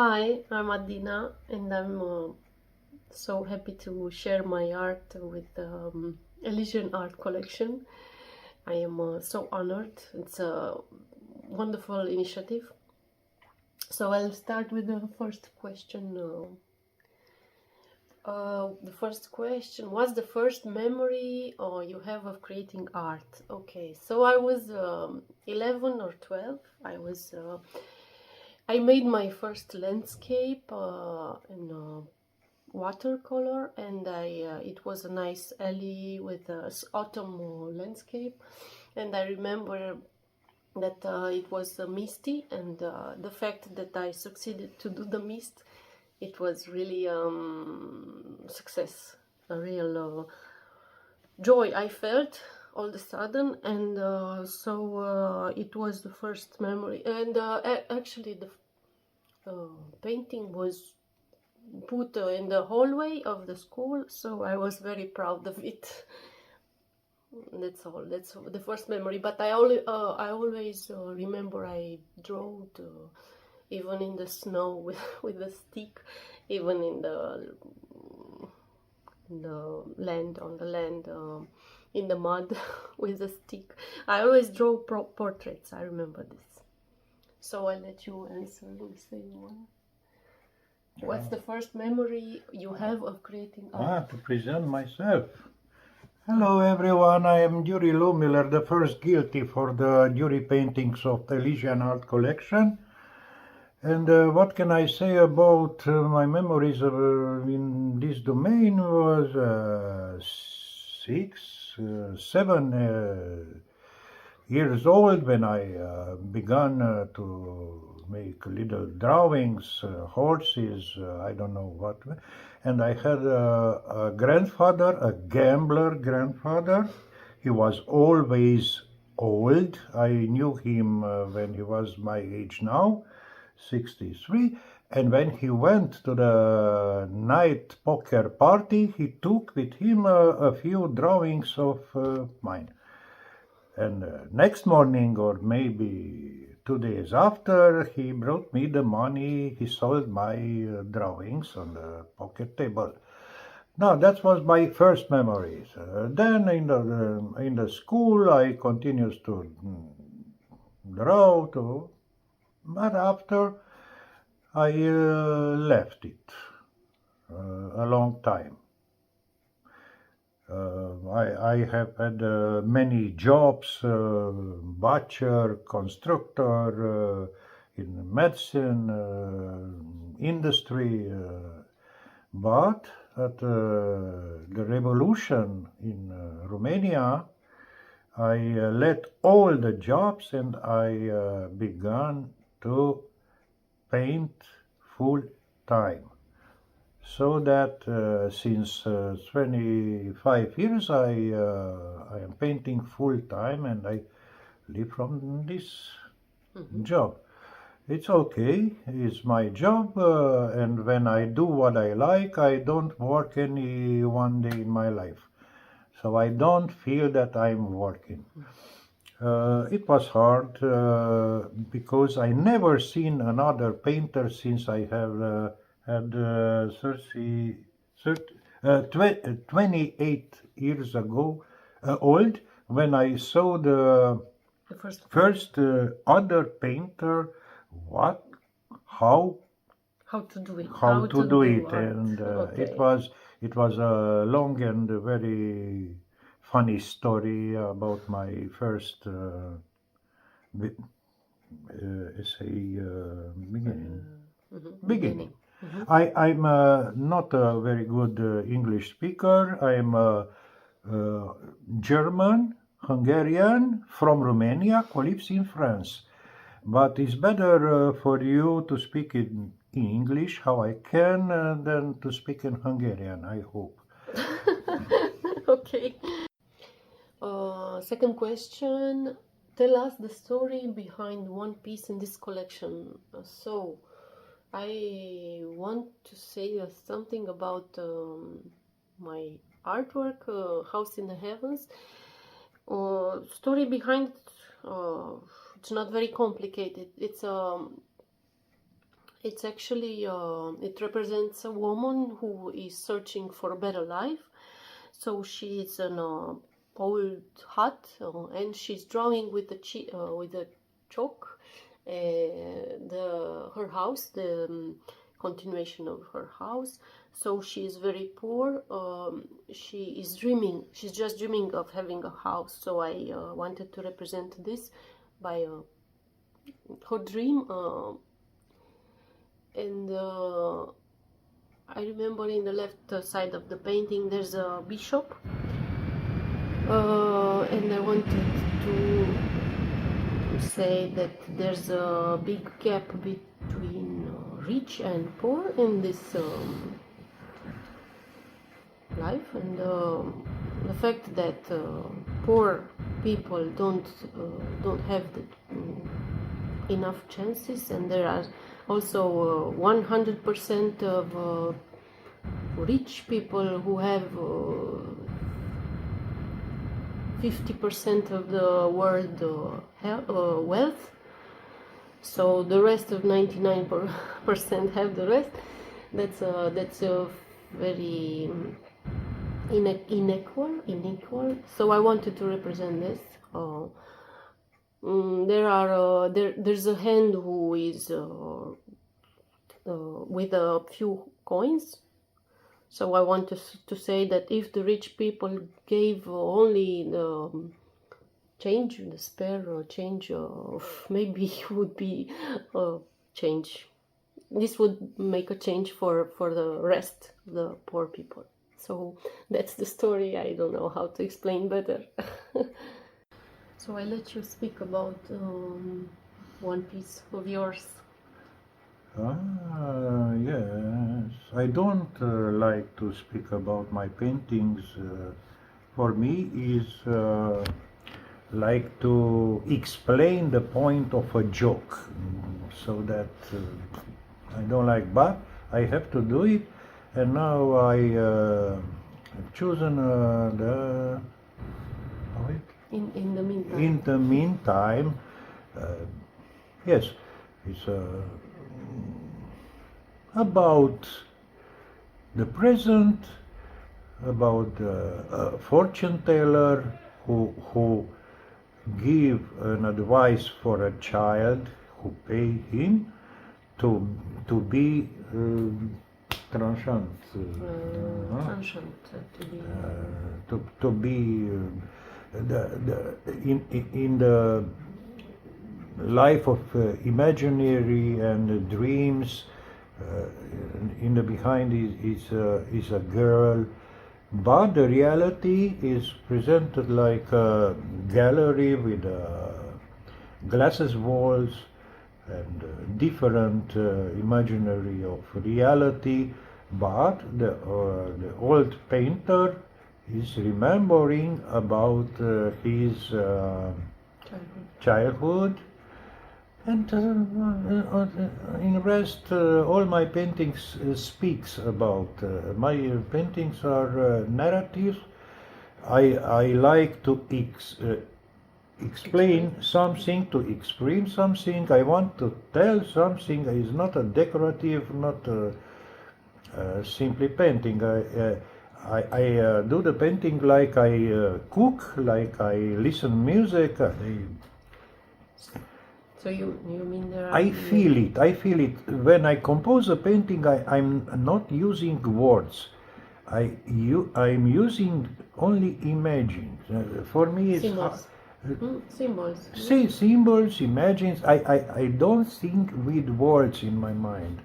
Hi, I'm Adina, and I'm so happy to share my art with Elysian Art Collection. I am so honored. It's a wonderful initiative. So I'll start with the first question. The first question: what's the first memory you have of creating art? Okay, so I was 11 or 12. I made my first landscape in watercolor, and it was a nice alley with a autumn landscape, and I remember that it was misty, and the fact that I succeeded to do the mist, it was really success, a real joy I felt all of a sudden, and it was the first memory, and actually the painting was put in the hallway of the school, so I was very proud of it. That's all. That's the first memory. But I always remember I drew even in the snow with a stick, even in the land on the land in the mud with a stick. I always draw portraits. I remember this. So I'll let you answer, Luisa. What's the first memory you have of creating art? To present myself. Hello everyone, I am Gyuri Lohmuller, the first guilty for the Gyuri paintings of the Elysian Art Collection. And what can I say about my memories in this domain was 7 years old when I began to make little drawings, horses, I don't know what. And I had a grandfather, a gambler grandfather. He was always old. I knew him when he was my age now, 63. And when he went to the night poker party, he took with him a few drawings of mine. And next morning, or maybe 2 days after, he brought me the money. He sold my drawings on the pocket table. Now that was my first memories. Then in the school, I continued to draw, but after I left it a long time. I have had many jobs, butcher, constructor, in medicine, industry, but at the revolution in Romania, I let all the jobs and I began to paint full time. So that since 25 years I am painting full time and I live from this job. It's okay, it's my job, and when I do what I like, I don't work any one day in my life. So I don't feel that I'm working. It was hard because I never seen another painter since I have had 28 years ago old when I saw the first other painter how to do it. how to do it, art. and Okay. it was a long and very funny story about my first essay beginning. I'm not a very good English speaker. I'm German, Hungarian, from Romania, who lives in France. But it's better for you to speak in English, how I can, than to speak in Hungarian, I hope. Okay. Second question. Tell us the story behind one piece in this collection. So, I want to say something about my artwork, House in the Heavens. Story behind it's not very complicated. It's It's actually, it represents a woman who is searching for a better life. So she is in a old hut, and she's drawing with a chalk her house, the continuation of her house. So she is very poor. She is dreaming. She's just dreaming of having a house. So I wanted to represent this by her dream. And I remember in the left side of the painting there's a bishop, and I wanted to say that there's a big gap between rich and poor in this life, and the fact that poor people don't have enough chances, and there are also 100% of rich people who have 50% of the world wealth. So the rest of 99% have the rest. That's a very unequal. So I wanted to represent this. There's a hand who is with a few coins. So I want to say that if the rich people gave only the change, the spare change, maybe it would be a change. This would make a change for the rest, the poor people. So that's the story. I don't know how to explain better. So I let you speak about one piece of yours. Yes. I don't like to speak about my paintings. For me, is like to explain the point of a joke, so that I don't like, but I have to do it. And now I have chosen the. In the meantime. In the meantime, yes, it's about the present, about a fortune teller who give an advice for a child, who pay him to be tranchant, to be in the life of imaginary and dreams. In the behind is a girl, but the reality is presented like a gallery with glasses walls and different imaginary of reality. But the old painter is remembering about his childhood. And in rest, all my paintings speaks about. My paintings are narratives. I like to explain something, to express something. I want to tell something. It's not a decorative, not simply painting. I do the painting like I cook, like I listen music. So you mean there are... I feel it. When I compose a painting, I'm not using words. I'm using only images. For me, it's symbols. Symbols. Symbols, images. I don't think with words in my mind.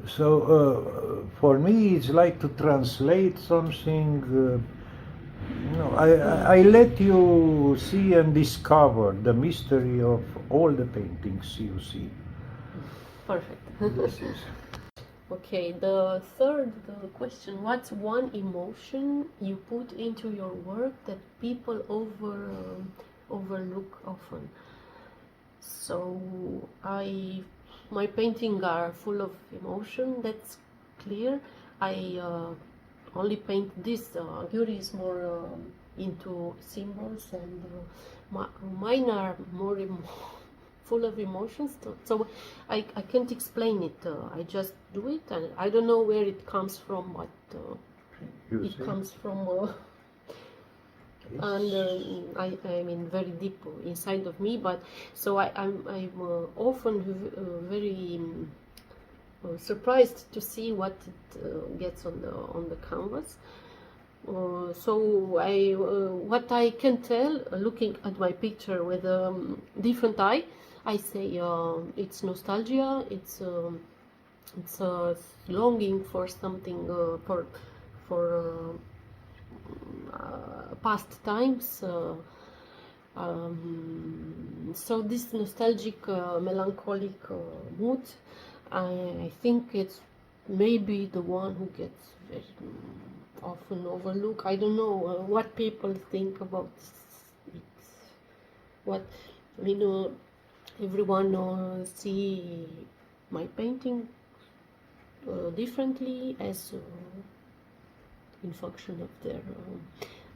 So for me, it's like to translate something. I let you see and discover the mystery of all the paintings you see. Perfect. Yes. Okay, the third question: what's one emotion you put into your work that people overlook often? So my paintings are full of emotion. That's clear. I only paint this. Gyuri is more into symbols, and mine are more full of emotions. So I can't explain it. I just do it, and I don't know where it comes from, but You it see? comes from It's under, I mean, very deep inside of me. But so I'm often very surprised to see what it gets on the canvas. So what I can tell, looking at my picture with a different eye, I say it's nostalgia. It's longing for something, for past times. So this nostalgic, melancholic mood, I think it's maybe the one who gets very often overlooked. I don't know what people think about it. What, I mean, everyone see my painting differently, as in function of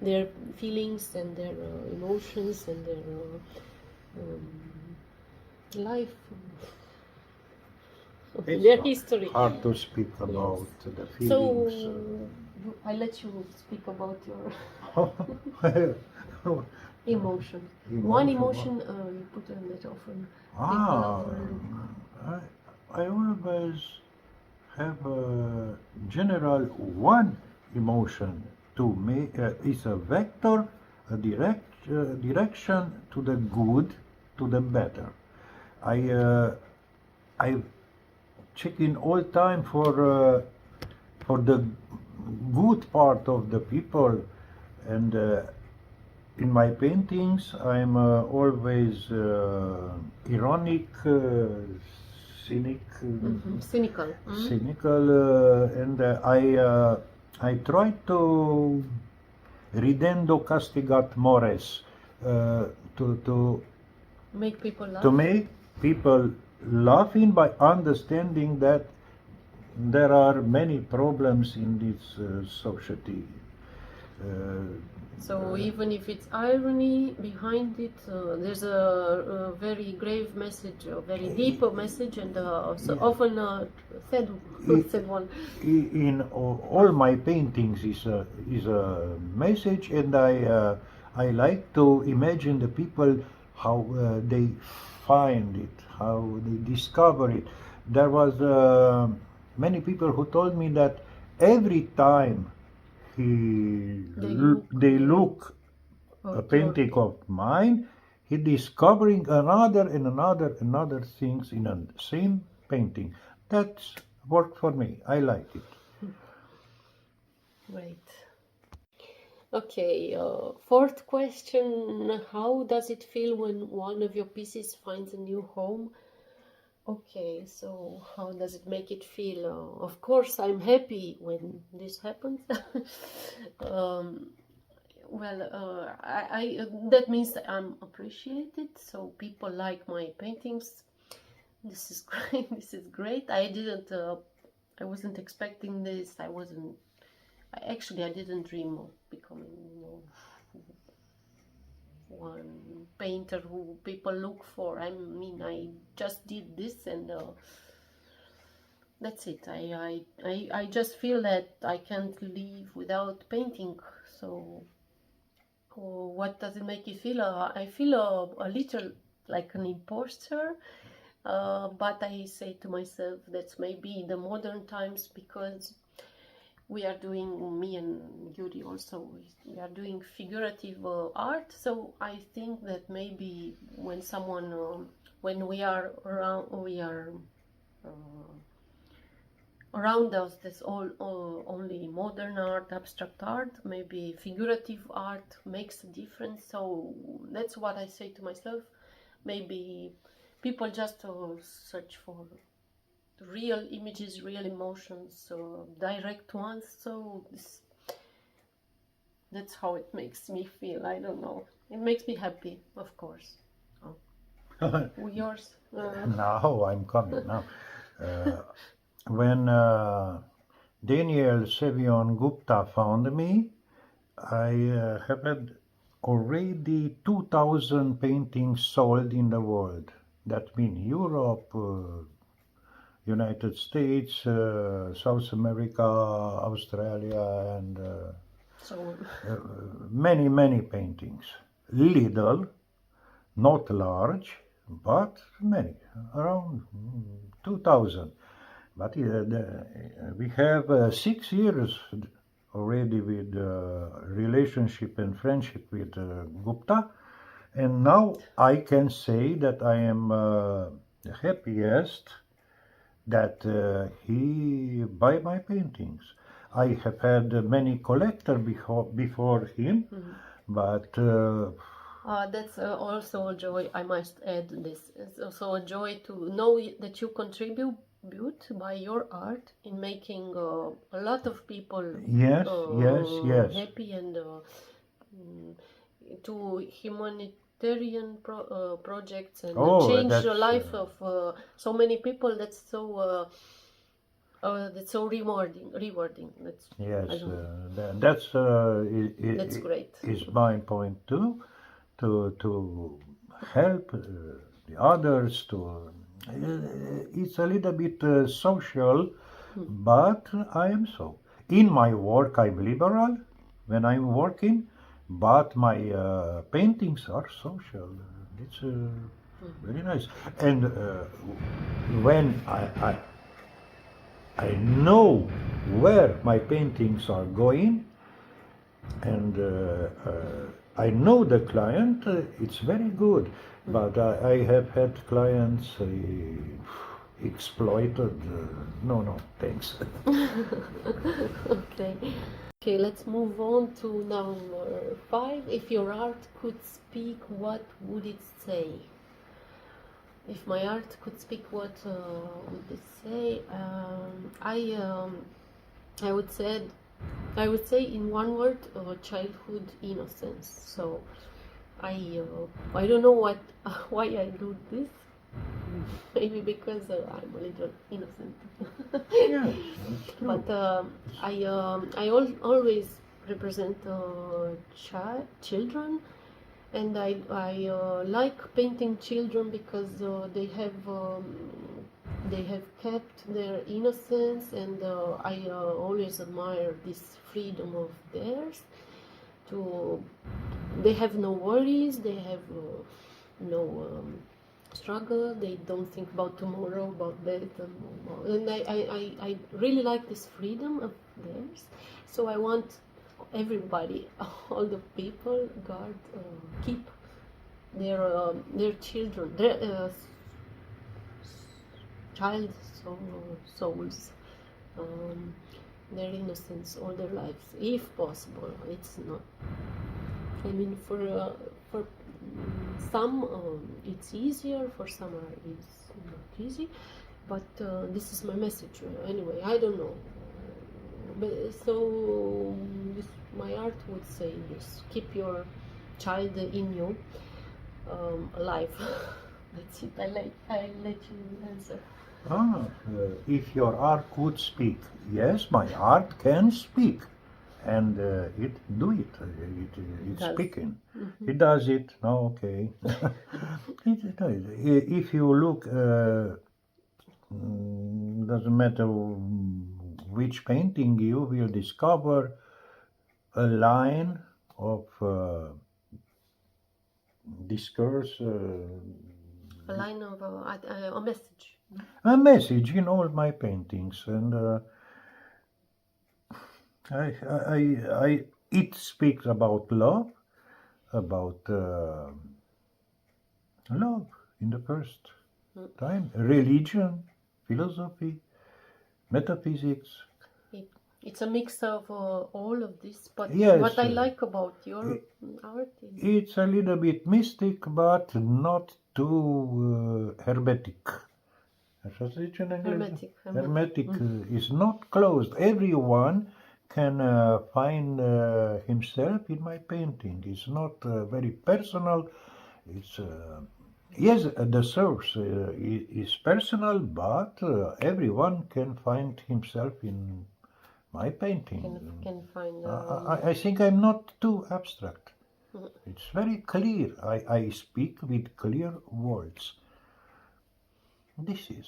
their feelings and their emotions and their life, it's their history. hard to speak about the feelings. So I let you speak about your So, emotion. One emotion you put on it often. People overlook. I always have a general one emotion to make. It's a vector, a direction to the good, to the better. I check in all time for the good part of the people, and in my paintings I'm always ironic, cynic, Cynical. cynical, and I try to ridendo castigat mores, to Make people laugh. to make people laughing by understanding that there are many problems in this society. So even if it's irony behind it, there's a very grave message, a very deep message, and so often said one. In all my paintings is a message, and I like to imagine the people how they find it, how they discover it. There was many people who told me that every time they look a painting of mine, he discovering another and another things in the same painting. That's worked for me. I like it. Right. Okay, fourth question. How does it feel when one of your pieces finds a new home? Okay, so how does it make it feel? Of course, I'm happy when this happens. Well, that means that I'm appreciated, so people like my paintings. This is great. This is great. I wasn't expecting this. I didn't dream of becoming, one painter who people look for. I mean, I just did this, and that's it. I just feel that I can't live without painting. So what does it make you feel? I feel a little like an imposter, but I say to myself that's maybe the modern times, because we are doing, me and Gyuri also, we are doing figurative art. So I think that maybe when someone, when we are around us, there's only modern art, abstract art, maybe figurative art makes a difference. So that's what I say to myself. Maybe people just search for real images, real emotions, direct ones. So that's how it makes me feel. I don't know. It makes me happy, of course. Oh. Yours? Now I'm coming now. When Daniel Sevion Gupta found me, I have had already 2,000 paintings sold in the world. that means Europe, United States, South America, Australia, and So many, many paintings. Little, not large, but many, around 2,000. But we have 6 years already with relationship and friendship with Gupta, and now I can say that I am the happiest that he buy my paintings. I have had many collector before him, but that's also a joy. I must add this. It's also a joy to know that you contribute by your art in making a lot of people yes, yes. happy and to humanitarian projects and Oh, change the that's, life of so many people. That's so rewarding. That's Yes, I don't know. that's That's great. is my point too, to help the others. It's a little bit social, but I am so. In my work, I'm liberal when I'm working, but my paintings are social. It's very nice. And when I know where my paintings are going, and I know the client, it's very good. But I have had clients exploited. No, thanks. Okay. Okay, let's move on to number 5. If your art could speak, what would it say? If my art could speak, what would it say? I would say in one word, childhood innocence. So I don't know why I do this. Maybe because I'm a little innocent. Yeah, that's true. But I always represent children, and I like painting children because they have kept their innocence, and I always admire this freedom of theirs. They have no worries, they have no struggle, they don't think about tomorrow, about death, and I really like this freedom of theirs. So I want everybody, all the people, keep their children, their child souls, their innocence all their lives, if possible. It's not. I mean, for some it's easier, for some it's not easy. But this is my message anyway. I don't know. But so my art would say this: keep your child in you alive. That's it. I let you answer. If your art could speak, yes, my art can speak, and it's Does. speaking. It does it. No, okay. If you look, doesn't matter which painting, you will discover a line of discourse. A line of a message. A message in all my paintings, and it speaks about love, about love in the first time, religion, philosophy, metaphysics. It's a mix of all of this, but Yes, what I like about your art is it's a little bit mystic, but not too hermetic. Hermetic is not closed. Everyone can find himself in my painting. It's not very personal. It's yes, the source is personal, but everyone can find himself in my painting. can find. I think I'm not too abstract. It's very clear. I speak with clear words. this is.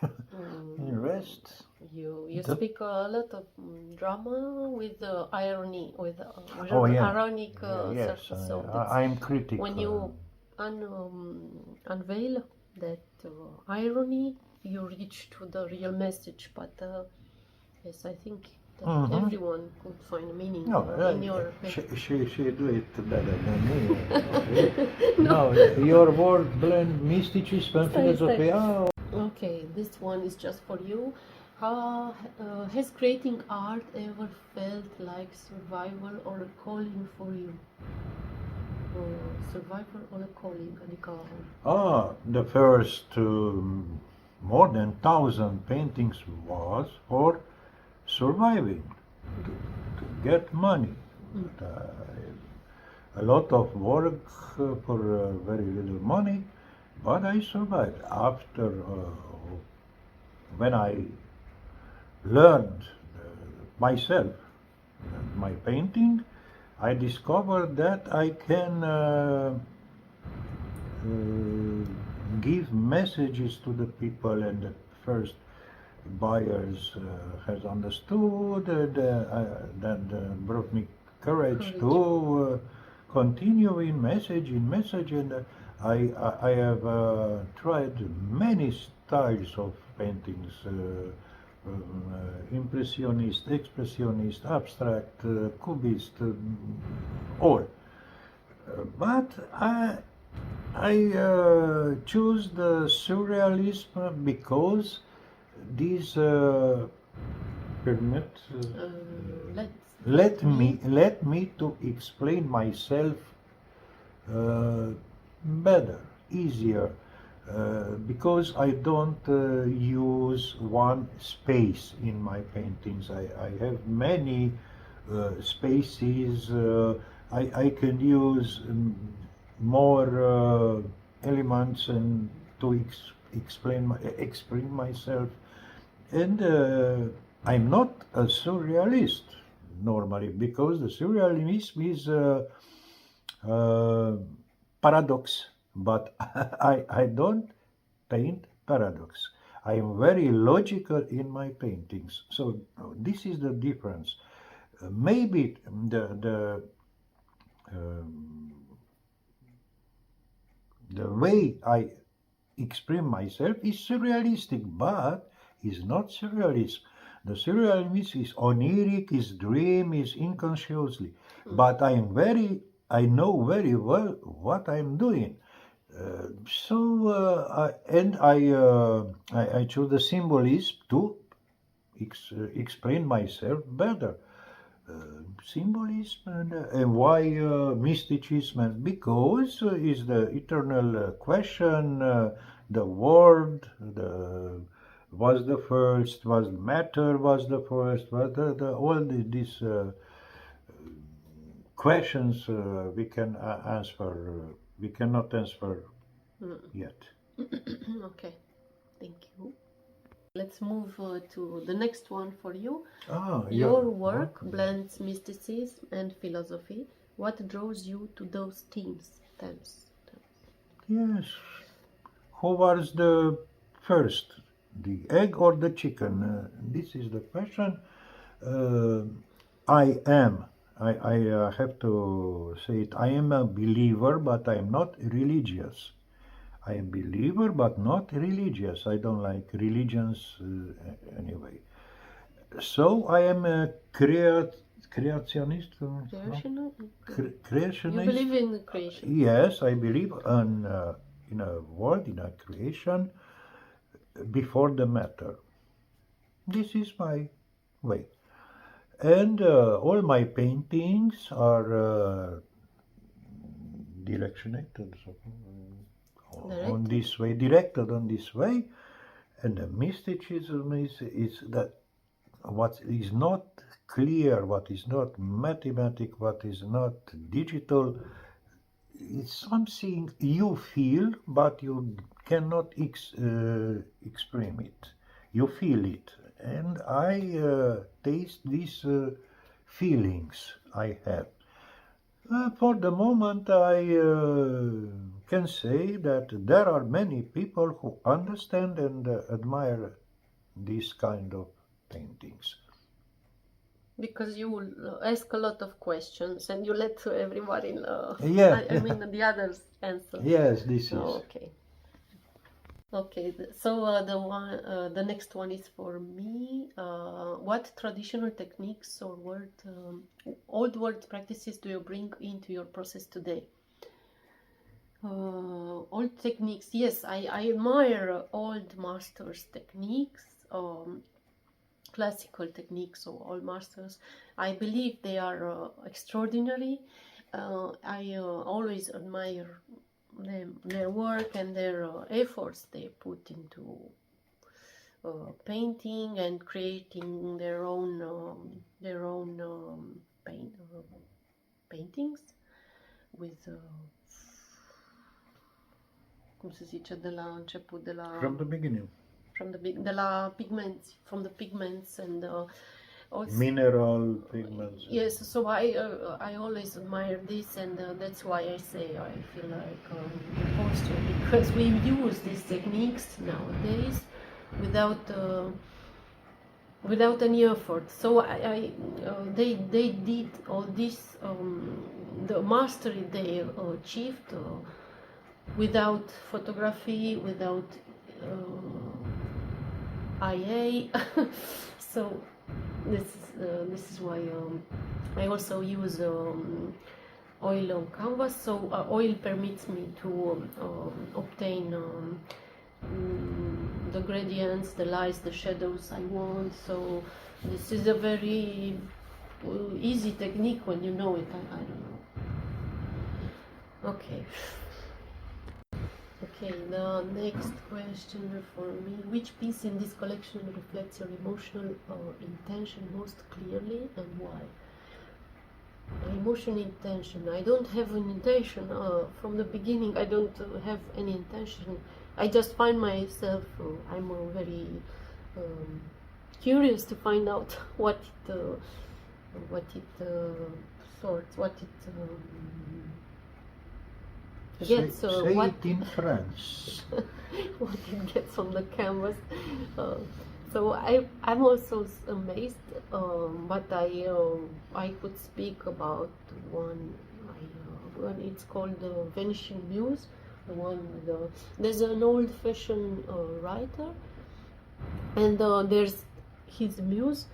Mm, In rest, you the, speak a lot of drama with irony, with oh yeah, ironic yes, surface. So that's I'm critic. when you unveil that irony, you reach to the real message. But yes, I think that Mhm. everyone could find meaning No, in your she do it better than me. No, your word blend mysticism and Stay, philosophy. stay. Oh, Okay, this one is just for you. How has creating art ever felt like survival or a calling for you? Survival or a calling, Adika? the first more than 1,000 paintings was for surviving, to get money. But, a lot of work for very little money, but I survived. After when I learned myself my painting, I discovered that I can give messages to the people, and the first buyers has understood, that brought me courage Courage. to continue in message, and I have tried many styles of paintings, impressionist, expressionist, abstract, cubist, all. But I choose the surrealism because these permit Let's let me to explain myself better, easier, because I don't use one space in my paintings. I have many spaces. I can use more elements and to explain myself. And I'm not a surrealist normally, because the surrealism is paradox, but I don't paint paradox. I am very logical in my paintings. So this is the difference. Maybe um, the way I express myself is surrealistic, but is not surrealism. The surrealism is oniric, is dream, is inconsciously. But I know very well what I'm doing. I choose the symbolism to explain myself better. Symbolism, and why mysticism? Because is the eternal question. The world, the was the first, was matter, was the first, was all these questions we can answer. We cannot answer yet. Okay, thank you. Let's move to the next one for you. Yeah. Your work blends mysticism and philosophy. What draws you to those themes? Yes. Who was the first, the egg or the chicken? This is the question. Uh, I am. I have to say it. I am a believer, but I am not religious. I am believer, but not religious. I don't like religions anyway. So I am a creationist. Creational? Creationist. You believe in creation? Yes, I believe in a world, in a creation before the matter. This is my way. And all my paintings are directed on this way, directed on this way. And the mysticism is that what is not clear, what is not mathematic, what is not digital, it's something you feel, but you cannot express it. You feel it, and I taste these feelings I have. For the moment, I can say that there are many people who understand and admire these kind of paintings. Because you will ask a lot of questions and you let everybody Yeah, I mean the others answer. yes, this is. Oh, okay. Okay, so the next one is for me. What traditional techniques or old world practices do you bring into your process today? Old techniques, yes, I admire old masters' techniques, classical techniques or old masters. I believe they are extraordinary. I always admire them, their work and their efforts they put into painting and creating their own paintings with cum se zice, de la început, de la From the beginning. de la pigments, from the pigments and also, Mineral pigments. yes, so I always admire this, and that's why I say I feel like imposter, because we use these techniques nowadays without any effort. So they did all this, the mastery they achieved without photography, without IA. So this is why I also use oil on canvas. So oil permits me to obtain the gradients, the lights, the shadows I want. So this is a very easy technique when you know it. I don't know. Okay. Okay, the next question for me. Which piece in this collection reflects your emotional intention most clearly, and why? Emotion intention. I don't have an intention from the beginning. I don't have any intention. I just find myself, I'm very curious to find out what it gets, say what it in French. what it gets on the canvas. So I'm also amazed, but I could speak about one. It's called the Vanishing Muse. The one with there's an old-fashioned writer, and there's his muse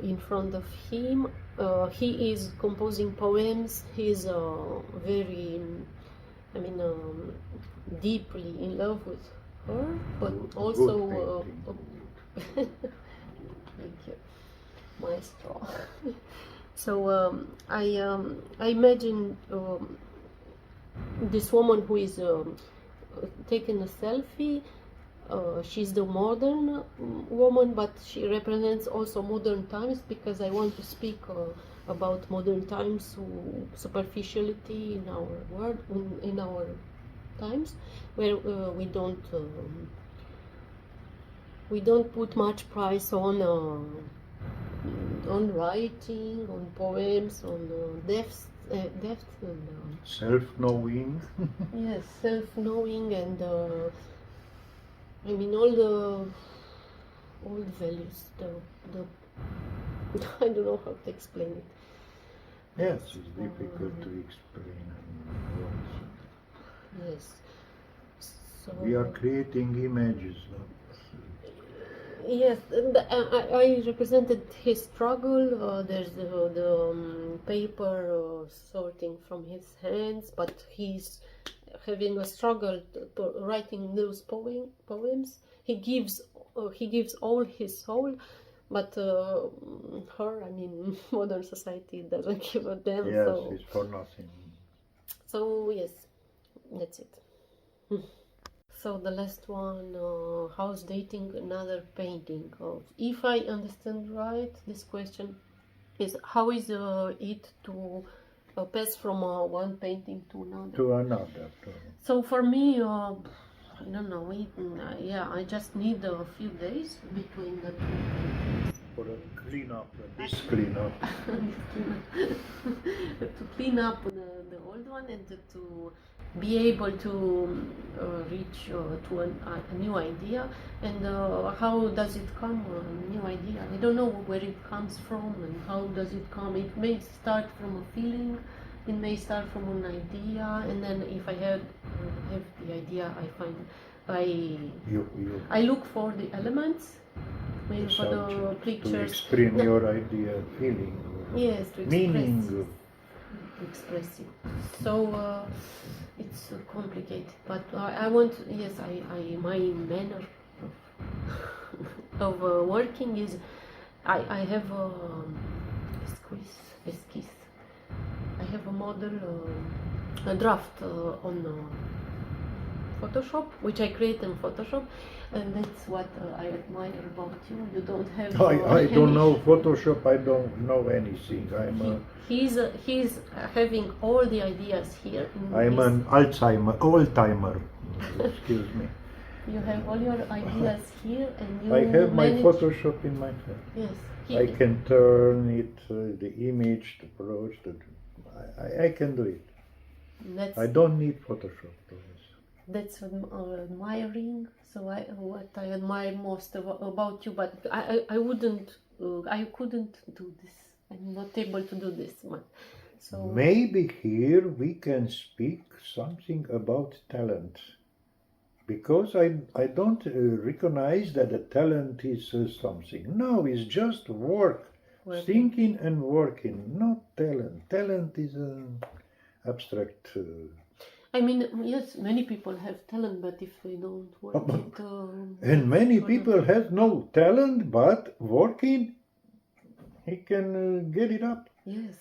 in front of him. He is composing poems. He's very, I mean, deeply in love with her, but also thank you, maestro. So I imagine this woman who is taking a selfie. She's the modern woman, but she represents also modern times, because I want to speak about modern times, superficiality in our world, in our times, where we don't put much price on writing, on poems, on depth and self-knowing. yes, self-knowing, and I mean all the values, the I don't know how to explain it. Yes, it's difficult to explain in words. Yes. So We are creating images. yes, and I represented his struggle. There's the paper sorting from his hands, but he's having a struggle to writing those poems. He gives all his soul, but her, I mean, modern society doesn't give a damn. Yes, so, it's for nothing. So yes, that's it. So the last one, house dating, another painting. If I understand right, this question is how is it to pass from one painting to another? To another. So for me, I don't know. Yeah, I just need a few days between the two paintings. for a clean up, this clean up. To clean up the old one and to be able to reach to a new idea. And how does it come, a new idea? I don't know where it comes from and how does it come. It may start from a feeling, it may start from an idea, and then if I have the idea, I look for the elements, maybe for the pictures. To explain your idea, feeling, yes, to meaning. Express it. So it's complicated, but I want, yes, my manner of working is I have a esquisse. I have a model, a draft on Photoshop, which I create in Photoshop, and that's what I admire about you. You don't have. I don't know Photoshop. I don't know anything. He's having all the ideas here. I'm an old-timer. Excuse me. You have all your ideas here, and you. I have my Photoshop in my head. Yes. I can turn it, the image, the approach. I can do it. I don't need Photoshop. That's admiring. So what I admire most about you, but I wouldn't, I couldn't do this. I'm not able to do this much. So maybe here we can speak something about talent, because I don't recognize that the talent is something. No, it's just working. Thinking and working, not talent. Talent is an abstract. I mean, yes, many people have talent, but if they don't work it... and many people have no talent, but working, he can get it up. Yes,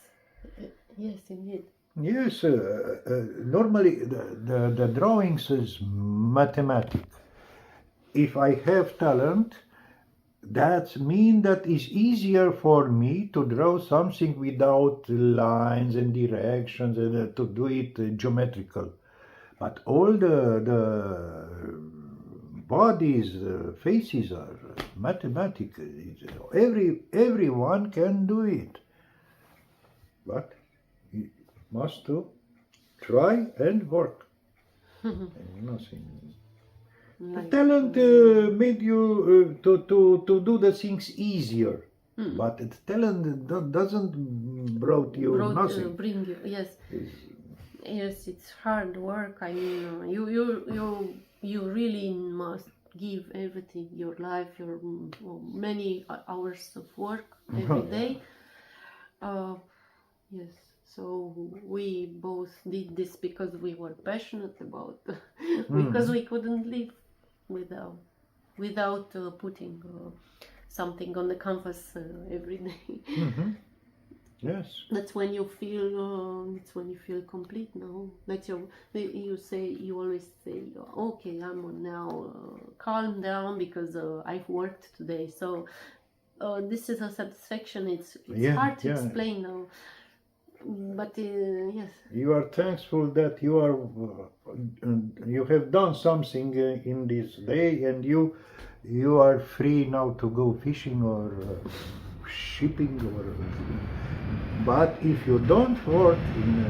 yes, indeed. Yes, normally the drawings is mathematics. If I have talent, that means that it's easier for me to draw something without lines and directions and to do it geometrical. But all the bodies, faces are mathematical. Everyone can do it. But you must try and work. And nothing. Like, talent made you to do the things easier, but talent doesn't bring you, yes. Yes, it's hard work. I mean, you really must give everything, your life, your many hours of work every day. Yes. So we both did this because we were passionate about, because we couldn't live without putting something on the canvas every day. Yes. That's when you feel complete. No, that's you always say, okay, I'm now calm down because I've worked today. So this is a satisfaction. It's hard to explain now. But yes, you are thankful that you have done something in this day, and you are free now to go fishing or shipping but if you don't work in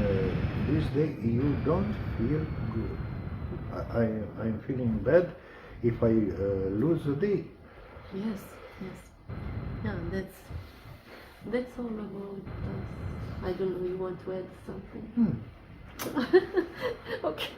this day, you don't feel good. I'm feeling bad if I lose a day. Yes. Yeah, that's all about us. I don't know, you want to add something? Okay.